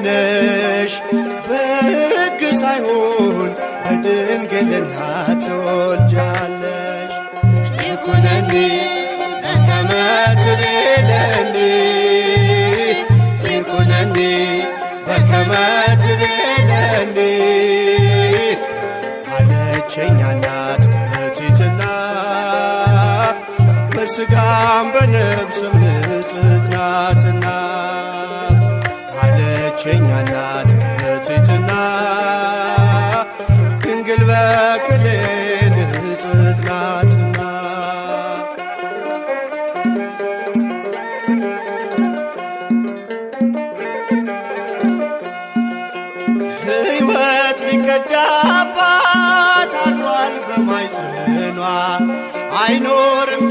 ነሽ በሕግ ሳይሆን በድንግልና ትወልጃለሽ። ይኩነኒ በከመ ትቤለኒ ይኩነኒ በከመ ትቤለኒ አለችኝ እናት በትሕትና በሥጋም በነፍስም ንጽሕት ናትና አለችኝ እናት በትሕትና ድንግል በክሌ ንጽሕት ናትና ሕይወት ሊቀዳባት አድሯል በማኅፀኗ አይኖርም